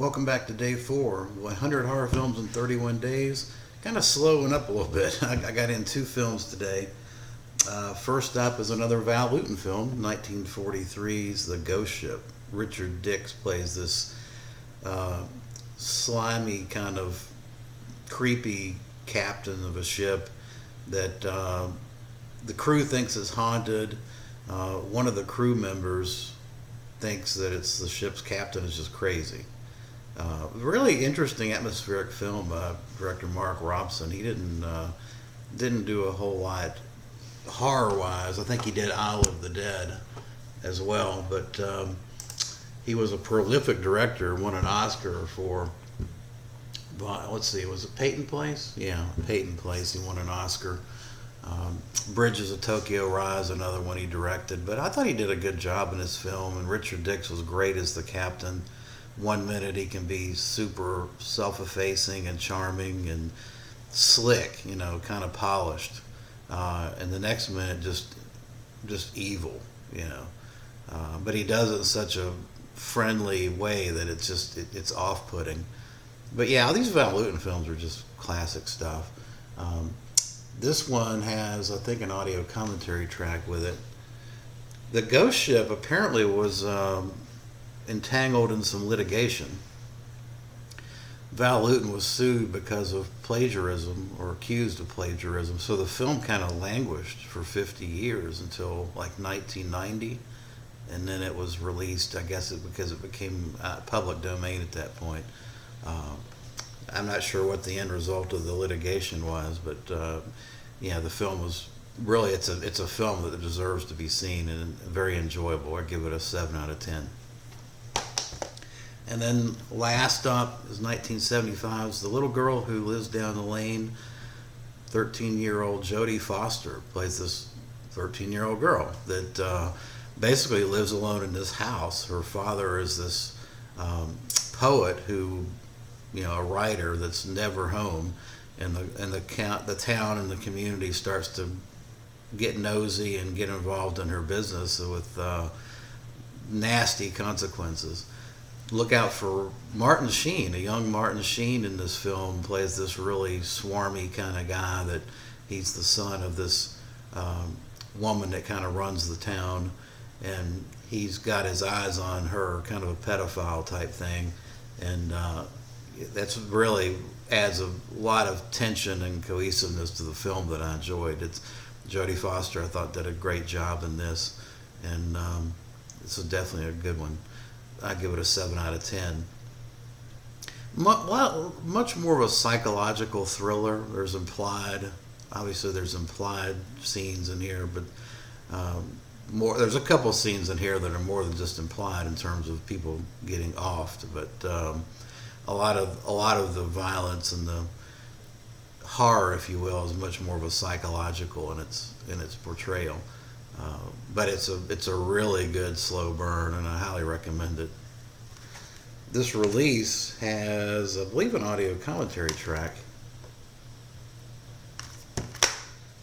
Welcome back to day 4. 100 horror films in 31 days. Kind of slowing up a little bit. I got in 2 films today. First up is another Val Lewton film, 1943's The Ghost Ship. Richard Dix plays this slimy, kind of creepy captain of a ship that the crew thinks is haunted. One of the crew members thinks that it's the ship's captain is just crazy. Really interesting atmospheric film by director Mark Robson. He didn't do a whole lot horror-wise. I think he did Isle of the Dead as well, but he was a prolific director. Won an Oscar for, let's see, was it Peyton Place? Yeah, Peyton Place. He won an Oscar. Bridges of Tokyo Rise, another one he directed. But I thought he did a good job in this film, and Richard Dix was great as the captain. One minute he can be super self-effacing and charming and slick, kind of polished, and the next minute just evil, But he does it in such a friendly way that it's off-putting. But yeah, these Val Lewton films are just classic stuff. This one has, I think, an audio commentary track with it. The Ghost Ship apparently was entangled in some litigation. Val Lewton was sued because of plagiarism, or accused of plagiarism, so the film kind of languished for 50 years until like 1990, and then it was released, I guess because it became public domain at that point. I'm not sure what the end result of the litigation was, but yeah, the film was really, it's a film that deserves to be seen and very enjoyable. I give it a 7 out of 10. And then last up is 1975's The Little Girl Who Lives Down the Lane. 13-year-old Jodie Foster plays this 13-year-old girl that basically lives alone in this house. Her father is this poet who, a writer that's never home, and the town and the community starts to get nosy and get involved in her business with nasty consequences. Look out for Martin Sheen. A young Martin Sheen in this film plays this really swarmy kind of guy that he's the son of this woman that kind of runs the town, and he's got his eyes on her, kind of a pedophile type thing, and that's really adds a lot of tension and cohesiveness to the film that I enjoyed. It's Jodie Foster, I thought, did a great job in this, and this is definitely a good one. I give it a 7 out of 10. Much more of a psychological thriller. There's implied scenes in here, but there's a couple scenes in here that are more than just implied in terms of people getting offed. But a lot of the violence and the horror, if you will, is much more of a psychological in its portrayal. But it's a really good slow burn, and I highly recommend it. This release has, I believe, an audio commentary track.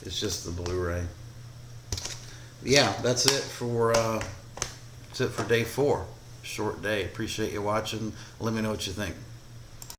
It's just the Blu-ray. Yeah, that's it for day 4. Short day. Appreciate you watching. Let me know what you think.